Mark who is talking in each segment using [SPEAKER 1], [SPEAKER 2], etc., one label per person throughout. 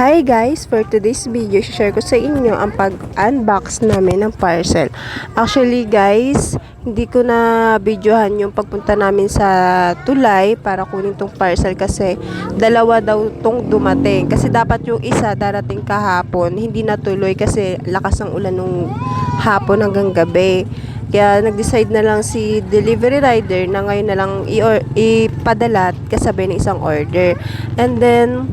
[SPEAKER 1] Hi guys! For today's video, share ko sa inyo ang pag-unbox namin ng parcel. Actually guys, hindi ko na videohan yung pagpunta namin sa tulay para kunin tong parcel kasi dalawa daw tong dumating. Kasi dapat yung isa darating kahapon, hindi natuloy kasi lakas ng ulan nung hapon hanggang gabi. Kaya nag-decide na lang si delivery rider na ngayon na lang ipadala kasabay ng isang order. And then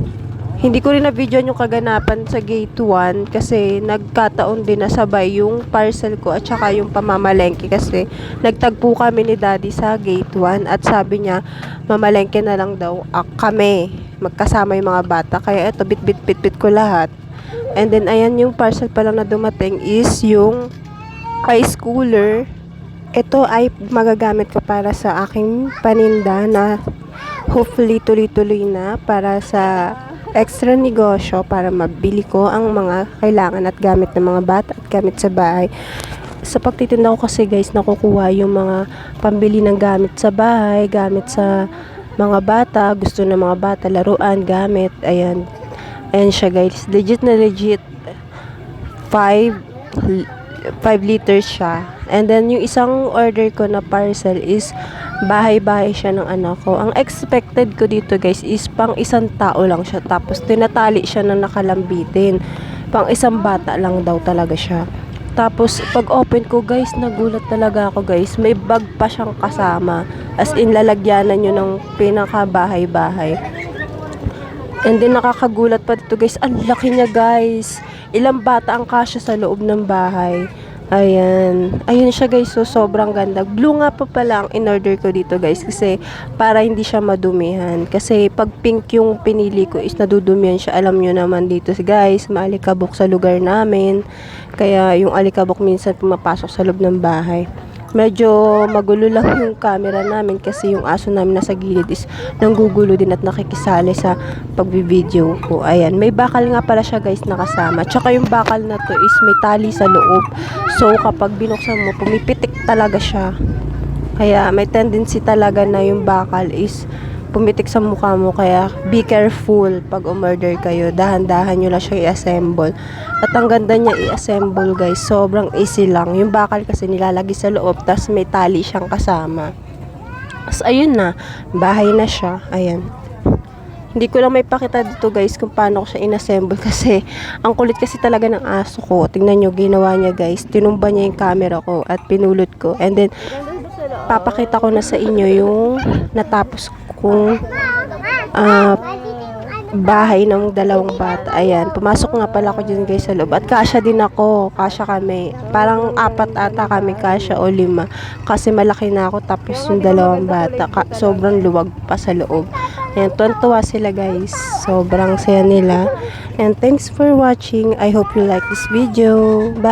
[SPEAKER 1] hindi ko rin na-video yung kaganapan sa gate 1 kasi nagkataon din na sabay yung parcel ko at saka yung pamamalengke kasi nagtagpo kami ni daddy sa gate 1 at sabi niya mamalengke na lang daw kami magkasama yung mga bata kaya eto bit ko lahat. And then ayan yung parcel pa lang na dumating is yung ice cooler. Ito ay magagamit ko para sa aking paninda na hopefully tuloy-tuloy na para sa extra negosyo para mabili ko ang mga kailangan at gamit ng mga bata at gamit sa bahay. Sa pagtitinda ko kasi guys, nakukuha yung mga pambili ng gamit sa bahay, gamit sa mga bata, gusto ng mga bata, laruan, gamit, ayan. Ayan siya guys, legit na legit 5 liters siya. And then yung isang order ko na parcel is bahay-bahay siya ng anak ko. Ang expected ko dito guys is pang isang tao lang siya. Tapos tinatali siya na nakalambitin. Pang isang bata lang daw talaga siya. Tapos pag open ko guys, nagulat talaga ako guys. May bag pa siyang kasama. As in lalagyanan nyo ng pinaka-bahay-bahay. And then nakakagulat pa dito guys. Ang laki niya guys. Ilang bata ang kasya sa loob ng bahay. Ayan. Ayun siya guys. So, sobrang ganda. Blue nga pa pala ang in-order ko dito guys. Kasi, para hindi siya madumihan. Kasi, pag pink yung pinili ko is nadudumihan siya. Alam nyo naman dito guys. Maalikabok sa lugar namin. Kaya, yung alikabok minsan pumapasok sa loob ng bahay. Medyo magulo lang yung camera namin kasi yung aso namin nasa gilid is nanggugulo din at nakikisali sa pagbibideo ko. Ayan, may bakal nga pala siya guys nakasama. Tsaka yung bakal na to is may tali sa loob. So kapag binuksan mo, pumipitik talaga siya. Kaya may tendency talaga na yung bakal is pumitik sa mukha mo. Kaya be careful pag umorder kayo. Dahan-dahan nyo lang siya i-assemble. At ang ganda niya i-assemble guys. Sobrang easy lang. Yung bakal kasi nilalagay sa loob. Tapos may tali siyang kasama. Tapos ayun na. Bahay na siya. Ayan. Hindi ko lang may pakita dito guys kung paano ko siya in-assemble. Kasi ang kulit kasi talaga ng aso ko. Tingnan nyo ginawa niya guys. Tinumba niya yung camera ko at pinulot ko. And then papakita ko na sa inyo yung natapos kong bahay ng dalawang bata. Ayan, pumasok nga pala ako dyan guys sa loob. At kasya din ako, kasya kami. Parang 4 ata kami kasya o 5. Kasi malaki na ako tapos yung dalawang bata. Sobrang luwag pa sa loob. Ayan, tuwan-tuwa sila guys. Sobrang saya nila. And thanks for watching. I hope you like this video. Bye!